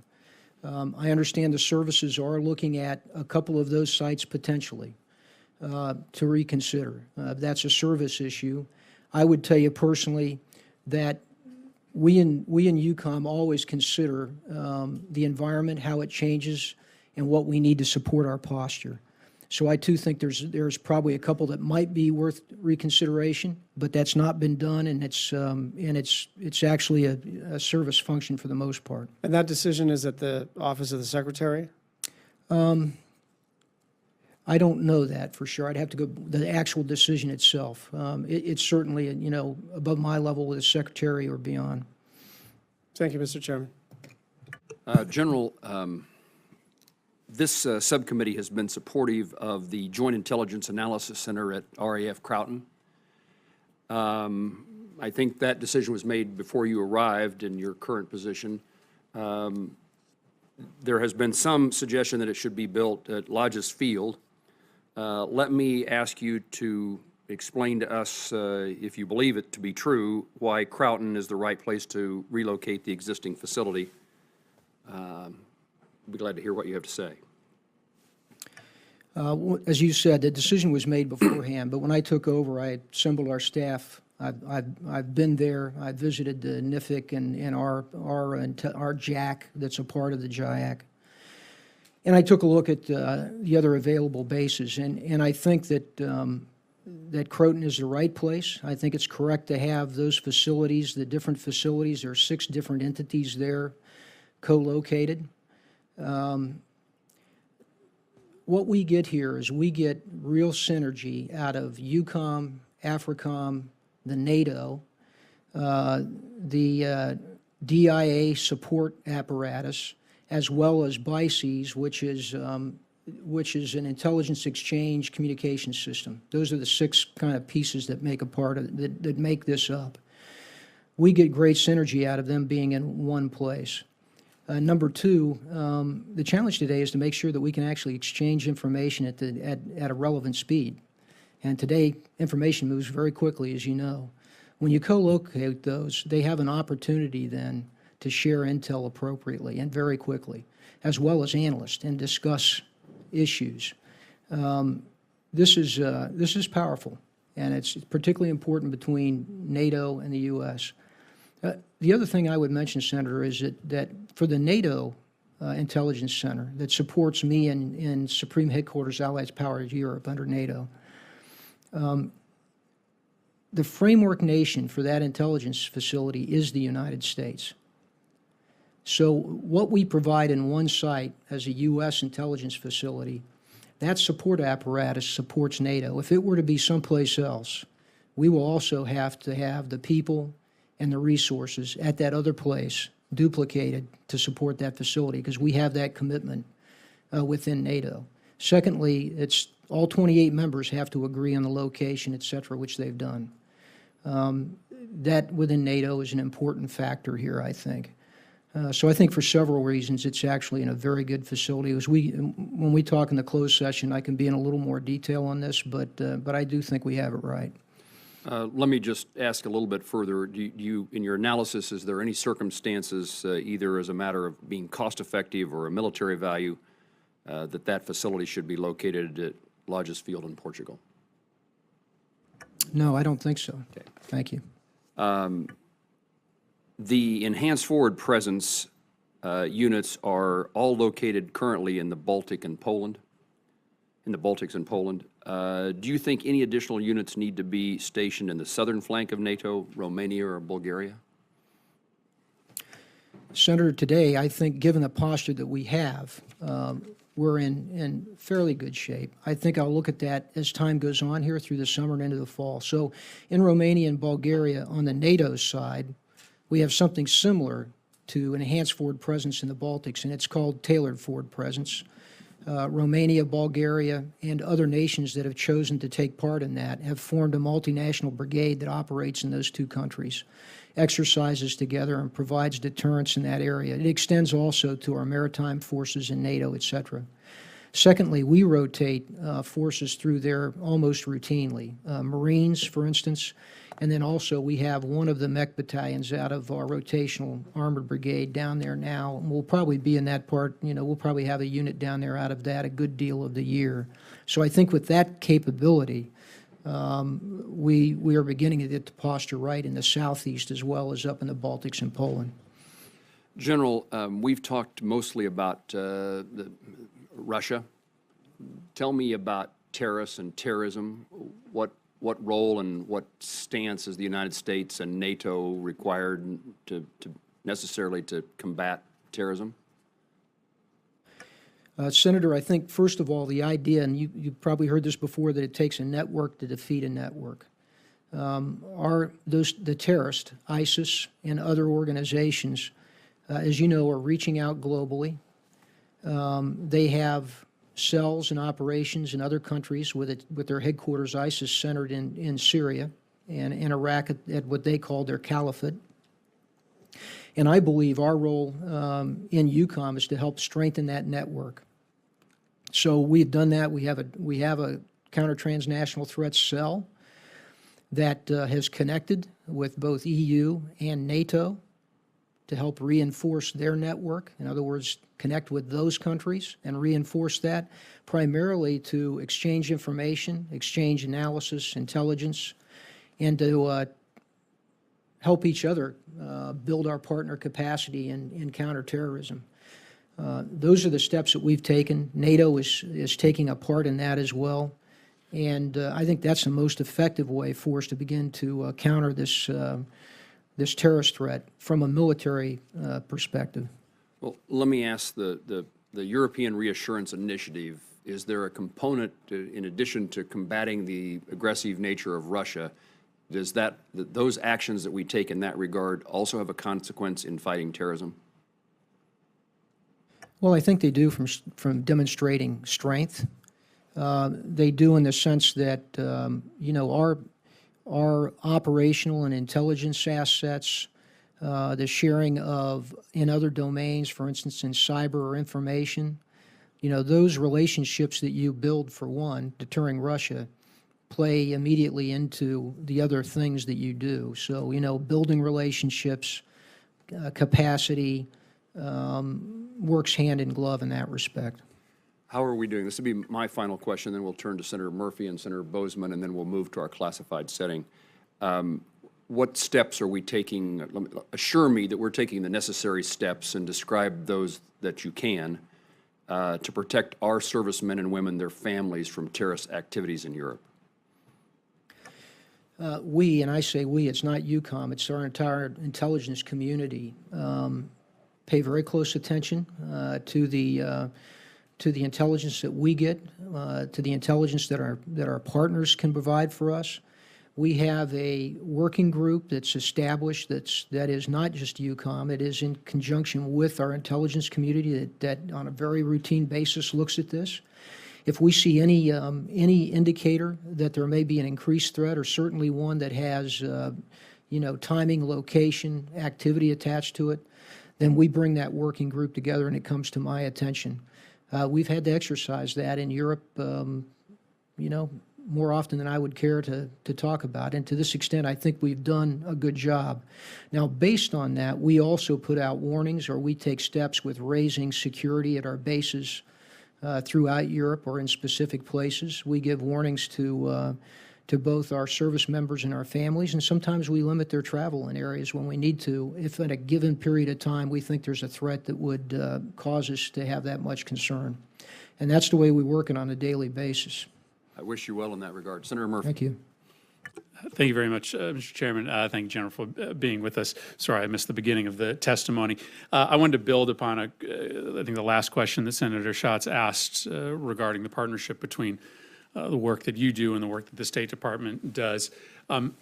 I understand the services are looking at a couple of those sites potentially to reconsider. That's a service issue. I would tell you personally that we in Eucom always consider the environment, how it changes, and what we need to support our posture. So I too think there's probably a couple that might be worth reconsideration, but that's not been done, and it's actually a service function for the most part. And that decision is at the Office of the Secretary? I don't know that for sure. I'd have to go the actual decision itself. It's certainly above my level with the Secretary or beyond. Thank you, Mr. Chairman. General, this subcommittee has been supportive of the Joint Intelligence Analysis Center at RAF Croughton. I think that decision was made before you arrived in your current position. There has been some suggestion that it should be built at Lodges Field. Let me ask you to explain to us, if you believe it to be true, why Croughton is the right place to relocate the existing facility. I'd be glad to hear what you have to say. As you said, the decision was made beforehand, but when I took over, I assembled our staff. I've been there. I visited the NIFIC and our JAC that's a part of the JIAC. And I took a look at the other available bases, and I think that that Croton is the right place. I think it's correct to have those facilities, the different facilities. There are 6 different entities there co-located. What we get here is we get real synergy out of Eucom, AFRICOM, the NATO, the DIA support apparatus, as well as BICES, which is an intelligence exchange communication system. Those are the 6 kind of pieces that make a part of that make this up. We get great synergy out of them being in one place. Number 2, the challenge today is to make sure that we can actually exchange information at a relevant speed. And today, information moves very quickly, as you know. When you co-locate those, they have an opportunity then to share intel appropriately and very quickly, as well as analysts, and discuss issues. This is powerful, and it's particularly important between NATO and the U.S. The other thing I would mention, Senator, is that for the NATO Intelligence Center that supports me in Supreme Headquarters Allied Powers Europe under NATO, the framework nation for that intelligence facility is the United States. So what we provide in one site as a U.S. intelligence facility, that support apparatus supports NATO. If it were to be someplace else, we will also have to have the people and the resources at that other place duplicated to support that facility, because we have that commitment within NATO. Secondly, it's all 28 members have to agree on the location, et cetera, which they've done. That within NATO is an important factor here, I think. So I think for several reasons, it's actually in a very good facility. When we talk in the closed session, I can be in a little more detail on this, but I do think we have it right. Let me just ask a little bit further. In your analysis, is there any circumstances, either as a matter of being cost-effective or a military value, that facility should be located at Lodges Field in Portugal? No, I don't think so. Okay. Thank you. The enhanced forward presence units are all located currently in the Baltic and Poland, in the Baltics and Poland. Do you think any additional units need to be stationed in the southern flank of NATO, Romania or Bulgaria? Senator, today, I think given the posture that we have, we're in fairly good shape. I think I'll look at that as time goes on here through the summer and into the fall. So in Romania and Bulgaria, on the NATO side, we have something similar to an enhanced forward presence in the Baltics, and it's called tailored forward presence. Romania, Bulgaria, and other nations that have chosen to take part in that have formed a multinational brigade that operates in those 2 countries, exercises together, and provides deterrence in that area. It extends also to our maritime forces in NATO, et cetera. Secondly, we rotate forces through there almost routinely. Marines, for instance, and then also we have one of the mech battalions out of our rotational armored brigade down there now. And we'll probably be in that part, we'll probably have a unit down there out of that a good deal of the year. So I think with that capability, we are beginning to get the posture right in the southeast as well as up in the Baltics and Poland. General, we've talked mostly about Russia. Tell me about terrorists and terrorism. What role and what stance is the United States and NATO required to necessarily to combat terrorism? Senator, I think, first of all, the idea, and you've probably heard this before, that it takes a network to defeat a network. The terrorists, ISIS and other organizations, as you know, are reaching out globally. They have cells and operations in other countries with their headquarters, ISIS, centered in Syria and in Iraq at what they call their caliphate. And I believe our role in Eucom is to help strengthen that network. So we've done that. We have a counter-transnational threats cell that has connected with both EU and NATO to help reinforce their network. In other words, connect with those countries and reinforce that, primarily to exchange information, exchange analysis, intelligence, and to help each other build our partner capacity in counterterrorism. Those are the steps that we've taken. NATO is taking a part in that as well. And I think that's the most effective way for us to begin to counter this terrorist threat from a military perspective. Well, let me ask the European Reassurance Initiative, is there a component in addition to combating the aggressive nature of Russia, does those actions that we take in that regard also have a consequence in fighting terrorism? Well, I think they do from demonstrating strength. They do in the sense that, you know, our operational and intelligence assets, the sharing of in other domains, for instance, in cyber or information, you know, those relationships that you build, for one, deterring Russia, play immediately into the other things that you do. So, you know, building relationships, capacity, works hand in glove in that respect. How are we doing? This will be my final question, then we'll turn to Senator Murphy and Senator Bozeman, and then we'll move to our classified setting. What steps are we taking? Assure me that we're taking the necessary steps, and describe those that you can, to protect our servicemen and women, their families, from terrorist activities in Europe. We, and I say we, it's not Eucom, it's our entire intelligence community, pay very close attention to the intelligence that we get, to the intelligence that our partners can provide for us. We have a working group that's established that is not just Eucom. It is in conjunction with our intelligence community that on a very routine basis looks at this. If we see any indicator that there may be an increased threat, or certainly one that has you know, timing, location, activity attached to it, then we bring that working group together and it comes to my attention. We've had to exercise that in Europe, you know, more often than I would care to talk about. And to this extent, I think we've done a good job. Now, based on that, we also put out warnings, or we take steps with raising security at our bases throughout Europe or in specific places. We give warnings to both our service members and our families, and sometimes we limit their travel in areas when we need to, if at a given period of time we think there's a threat that would cause us to have that much concern. And that's the way we work it on a daily basis. I wish you well in that regard. Senator Murphy. Thank you. Thank you very much, Mr. Chairman. Thank you, General, for being with us. Sorry, I missed the beginning of the testimony. I wanted to build upon, I think, the last question that Senator Schatz asked regarding the partnership between the work that you do and the work that the State Department does. You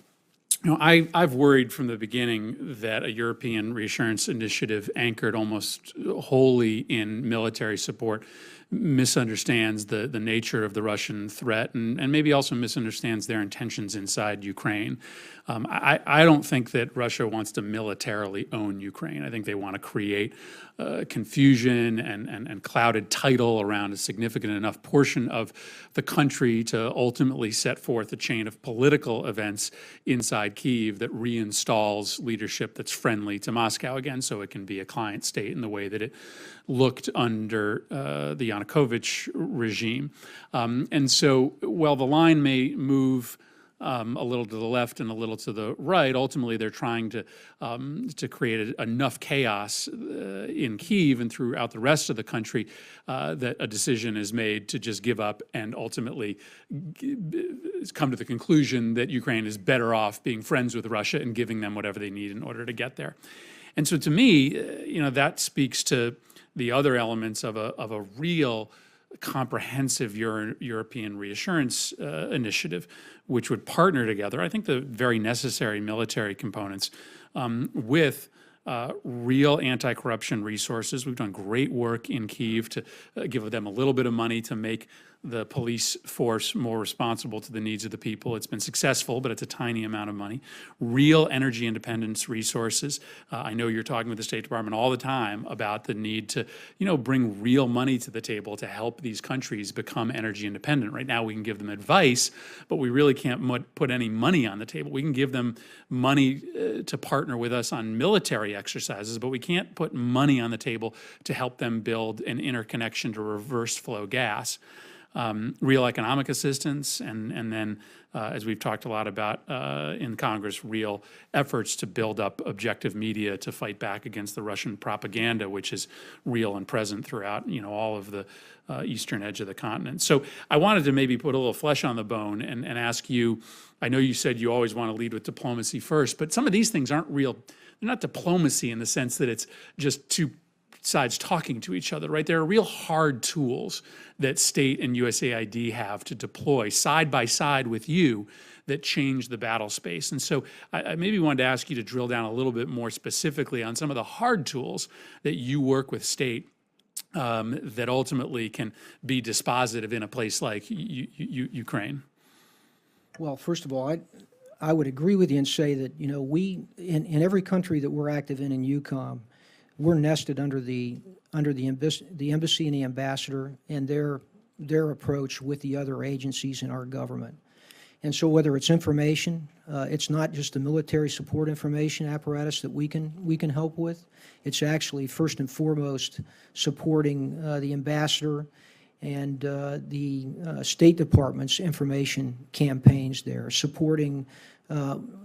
know, I've worried from the beginning that a European Reassurance Initiative anchored almost wholly in military support misunderstands the nature of the Russian threat, and maybe also misunderstands their intentions inside Ukraine. I don't think that Russia wants to militarily own Ukraine. I think they want to create confusion and clouded title around a significant enough portion of the country to ultimately set forth a chain of political events inside Kyiv that reinstalls leadership that's friendly to Moscow again, so it can be a client state in the way that it looked under the Yanukovych regime. And so while the line may move a little to the left and a little to the right. Ultimately, they're trying to create enough chaos in Kyiv and throughout the rest of the country that a decision is made to just give up and ultimately come to the conclusion that Ukraine is better off being friends with Russia and giving them whatever they need in order to get there. And so to me, that speaks to the other elements of a real comprehensive European Reassurance Initiative, which would partner together, I think, the very necessary military components with real anti-corruption resources. We've done great work in Kyiv to give them a little bit of money to make the police force more responsible to the needs of the people. It's been successful, but it's a tiny amount of money. Real energy independence resources. I know you're talking with the State Department all the time about the need to, bring real money to the table to help these countries become energy independent. Right now, we can give them advice, but we really can't put any money on the table. We can give them money to partner with us on military exercises, but we can't put money on the table to help them build an interconnection to reverse flow gas. Real economic assistance, and then, as we've talked a lot about in Congress, real efforts to build up objective media to fight back against the Russian propaganda, which is real and present throughout, all of the eastern edge of the continent. So I wanted to maybe put a little flesh on the bone and ask you, I know you said you always want to lead with diplomacy first, but some of these things aren't real. They're not diplomacy in the sense that it's just two sides talking to each other, right? There are real hard tools that state and USAID have to deploy side by side with you that change the battle space. And so I maybe wanted to ask you to drill down a little bit more specifically on some of the hard tools that you work with state that ultimately can be dispositive in a place like Ukraine. Well, first of all, I would agree with you and say that, we, in every country that we're active in Eucom, we're nested under the embassy and the ambassador and their approach with the other agencies in our government. And so whether it's information, it's not just the military support information apparatus that we can help with. It's actually first and foremost supporting the ambassador and the State Department's information campaigns there, supporting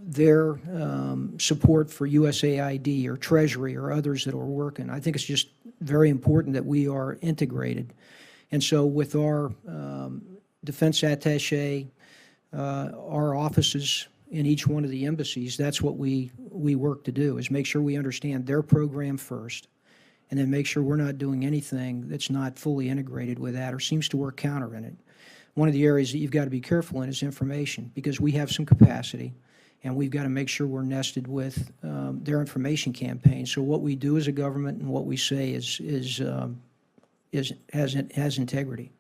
their support for USAID or Treasury or others that are working. I think it's just very important that we are integrated. And so with our defense attaché, our offices in each one of the embassies, that's what we work to do, is make sure we understand their program first, and then make sure we're not doing anything that's not fully integrated with that or seems to work counter in it. One of the areas that you've got to be careful in is information, because we have some capacity, and we've got to make sure we're nested with their information campaign. So what we do as a government and what we say has integrity.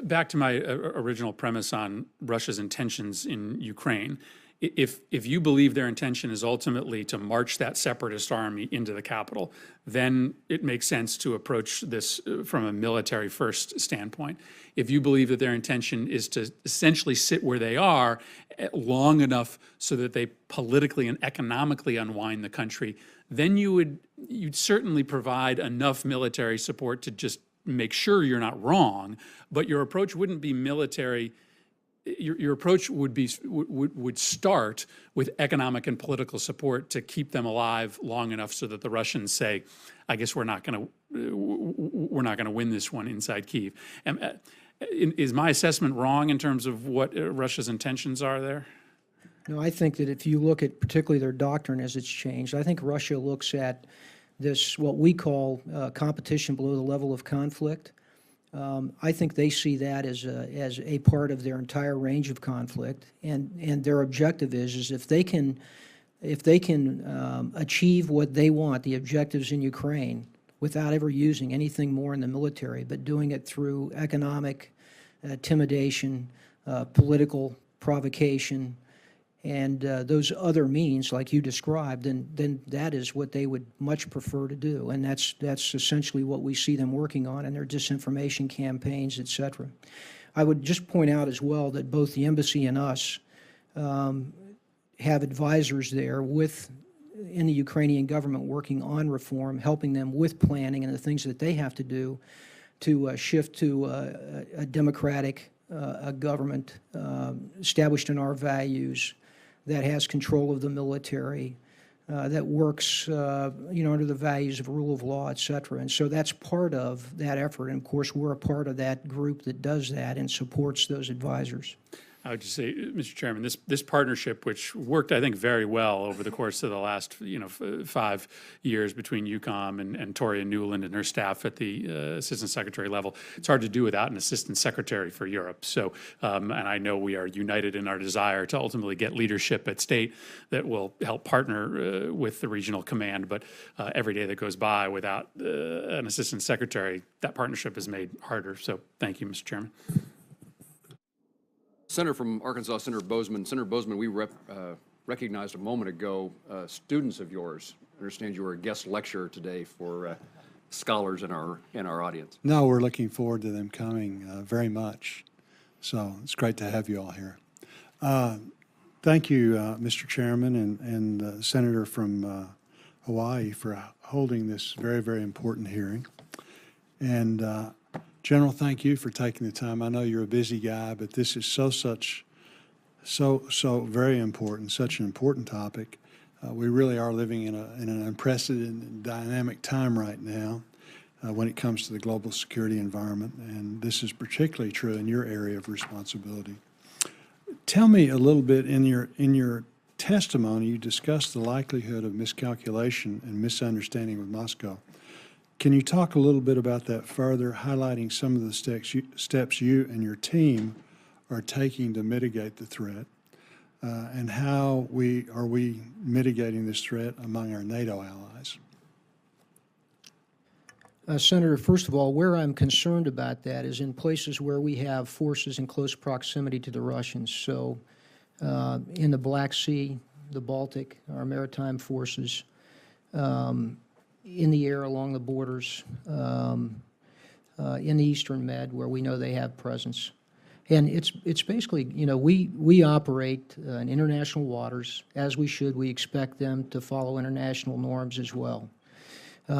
Back to my original premise on Russia's intentions in Ukraine. If you believe their intention is ultimately to march that separatist army into the capital, then it makes sense to approach this from a military first standpoint. If you believe that their intention is to essentially sit where they are long enough so that they politically and economically unwind the country, then you'd certainly provide enough military support to just make sure you're not wrong, but your approach wouldn't be military. Your approach would start with economic and political support to keep them alive long enough so that the Russians say, "I guess we're not going to win this one inside Kyiv." Is my assessment wrong in terms of what Russia's intentions are there? No, I think that if you look at particularly their doctrine as it's changed, I think Russia looks at this, what we call competition below the level of conflict. I think they see that as a part of their entire range of conflict, and their objective is if they can achieve what they want, the objectives in Ukraine, without ever using anything more in the military, but doing it through economic intimidation, political provocation, and those other means like you described, then that is what they would much prefer to do. And that's essentially what we see them working on in their disinformation campaigns, et cetera. I would just point out as well that both the embassy and us have advisors there in the Ukrainian government working on reform, helping them with planning and the things that they have to do to shift to a democratic a government established in our values that has control of the military, that works, under the values of rule of law, et cetera. And so that's part of that effort. And of course, we're a part of that group that does that and supports those advisors. I would just say, Mr. Chairman, this partnership, which worked, I think, very well over the course of the last, 5 years between Eucom and Toria Newland and her staff at the Assistant Secretary level, it's hard to do without an Assistant Secretary for Europe. So, and I know we are united in our desire to ultimately get leadership at state that will help partner with the regional command. But every day that goes by without an Assistant Secretary, that partnership is made harder. So thank you, Mr. Chairman. Senator from Arkansas, Senator Bozeman. Senator Bozeman, we recognized a moment ago students of yours. I understand you were a guest lecturer today for scholars in our audience. No, we're looking forward to them coming very much. So it's great to have you all here. Thank you, Mr. Chairman and Senator from Hawaii for holding this very, very important hearing. And General, thank you for taking the time. I know you're a busy guy, but this is so very important, such an important topic. We really are living in an unprecedented dynamic time right now when it comes to the global security environment, and this is particularly true in your area of responsibility. Tell me a little bit, in your testimony, you discussed the likelihood of miscalculation and misunderstanding with Moscow. Can you talk a little bit about that further, highlighting some of the steps you and your team are taking to mitigate the threat, and how are we mitigating this threat among our NATO allies? Senator, first of all, where I'm concerned about that is in places where we have forces in close proximity to the Russians. So in the Black Sea, the Baltic, our maritime forces, in the air along the borders, in the Eastern Med, where we know they have presence. And it's basically, we operate in international waters, as we should. We expect them to follow international norms as well.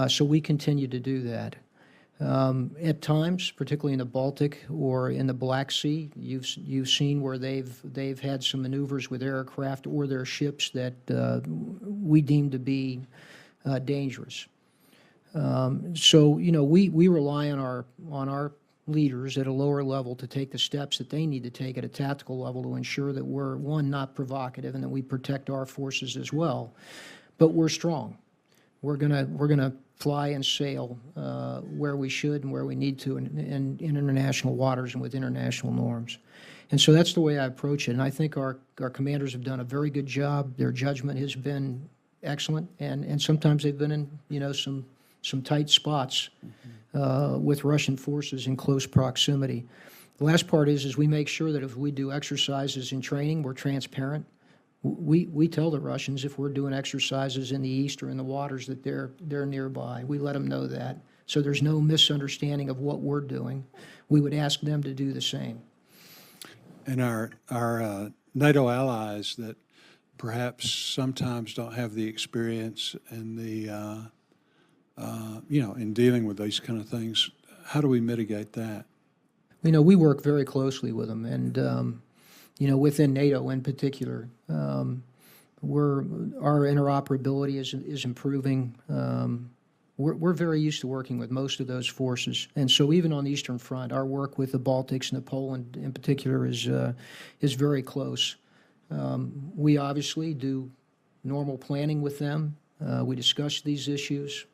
So we continue to do that. At times, particularly in the Baltic or in the Black Sea, you've seen where they've had some maneuvers with aircraft or their ships that we deem to be dangerous. So we rely on our leaders at a lower level to take the steps that they need to take at a tactical level to ensure that we're, one, not provocative, and that we protect our forces as well. But we're strong. We're gonna fly and sail where we should and where we need to in international waters and with international norms. And so that's the way I approach it. And I think our commanders have done a very good job. Their judgment has been excellent, and sometimes they've been in some tight spots with Russian forces in close proximity. The last part is we make sure that if we do exercises in training, we're transparent. We tell the Russians if we're doing exercises in the east or in the waters that they're nearby. We let them know that. So there's no misunderstanding of what we're doing. We would ask them to do the same. And our NATO allies that perhaps sometimes don't have the experience and the in dealing with these kind of things, how do we mitigate that? We work very closely with them, and within NATO in particular, our interoperability is improving. We're very used to working with most of those forces, and so even on the Eastern Front, our work with the Baltics and the Poland in particular is very close. We obviously do normal planning with them. We discuss these issues.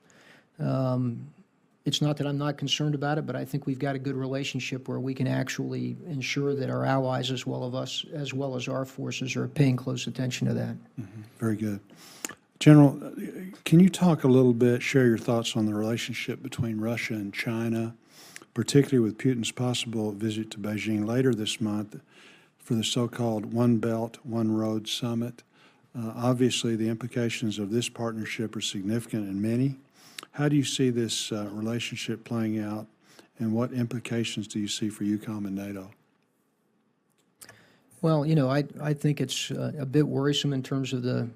It's not that I'm not concerned about it, but I think we've got a good relationship where we can actually ensure that our allies as well as our forces are paying close attention to that. Mm-hmm. Very good. General, can you talk a little bit, share your thoughts on the relationship between Russia and China, particularly with Putin's possible visit to Beijing later this month for the so-called One Belt, One Road Summit? Obviously, the implications of this partnership are significant and many. How do you see this relationship playing out, and what implications do you see for Eucom and NATO? Well, I think it's a bit worrisome in terms of the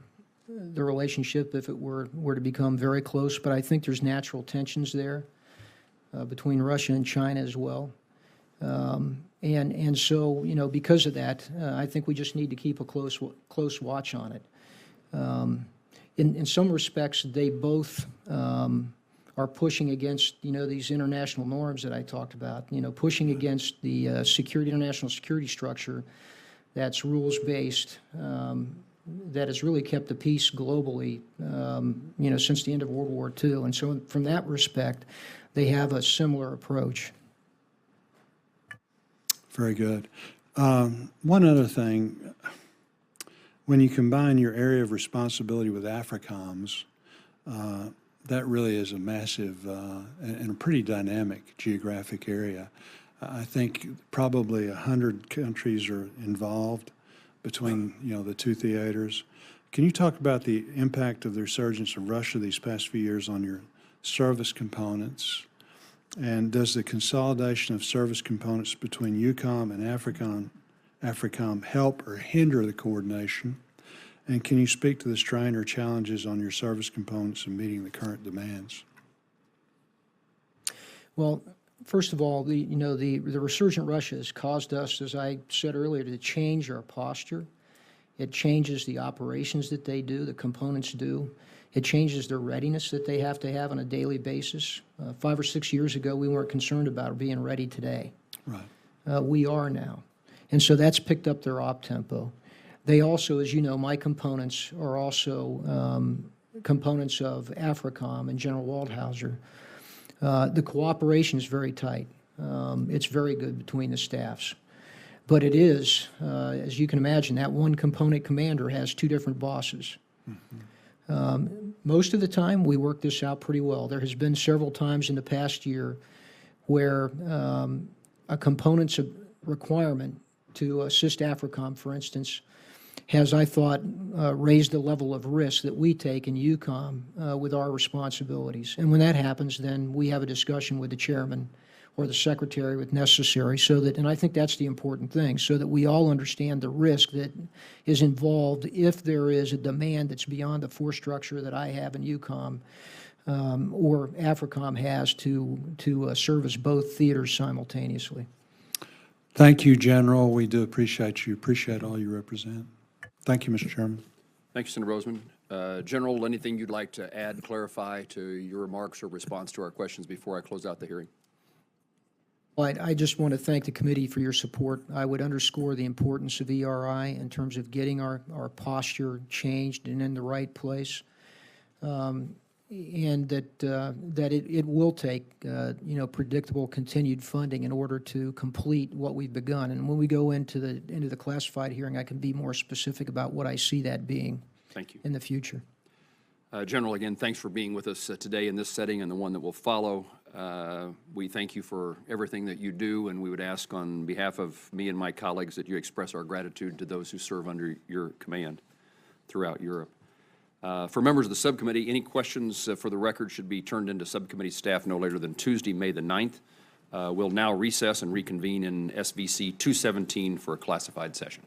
relationship if it were to become very close, but I think there's natural tensions there between Russia and China as well. And so, you know, because of that, I think we just need to keep a close watch on it. In some respects, they both are pushing against, you know, these international norms that I talked about, you know, pushing against the international security structure that's rules-based, that has really kept the peace globally, you know, since the end of World War II. And so from that respect, they have a similar approach. Very good. One other thing, when you combine your area of responsibility with AFRICOM's, that really is a massive and a pretty dynamic geographic area. I think probably 100 countries are involved between, you know, the two theaters. Can you talk about the impact of the resurgence of Russia these past few years on your service components? And does the consolidation of service components between Eucom and AFRICOM help or hinder the coordination? And can you speak to the strain or challenges on your service components in meeting the current demands? Well, first of all, the resurgent Russia has caused us, as I said earlier, to change our posture. It changes the operations that they do, the components do. It changes their readiness that they have to have on a daily basis. 5 or 6 years ago, we weren't concerned about being ready today. Right. We are now. And so that's picked up their op tempo. They also, as you know, my components are also components of AFRICOM and General Waldhauser. The cooperation is very tight. It's very good between the staffs. But it is, as you can imagine, that one component commander has 2 different bosses. Mm-hmm. Most of the time, we work this out pretty well. There has been several times in the past year where a component's requirement to assist AFRICOM, for instance, has, I thought, raised the level of risk that we take in Eucom with our responsibilities. And when that happens, then we have a discussion with the chairman or the secretary if necessary, so that, and I think that's the important thing, so that we all understand the risk that is involved if there is a demand that's beyond the force structure that I have in Eucom or AFRICOM has to service both theaters simultaneously. Thank you, General. We do appreciate you. Appreciate all you represent. Thank you, Mr. Chairman. Thank you, Senator Bozeman. General, anything you'd like to add, clarify to your remarks or response to our questions before I close out the hearing? Well, I just want to thank the committee for your support. I would underscore the importance of ERI in terms of getting our posture changed and in the right place, and that it will take predictable continued funding in order to complete what we've begun. And when we go into the classified hearing, I can be more specific about what I see that being. Thank you. In the future. General, again, thanks for being with us today in this setting and the one that will follow. We thank you for everything that you do, and we would ask on behalf of me and my colleagues that you express our gratitude to those who serve under your command throughout Europe. For members of the subcommittee, any questions for the record should be turned into subcommittee staff no later than Tuesday, May the 9th. We'll now recess and reconvene in SVC 217 for a classified session.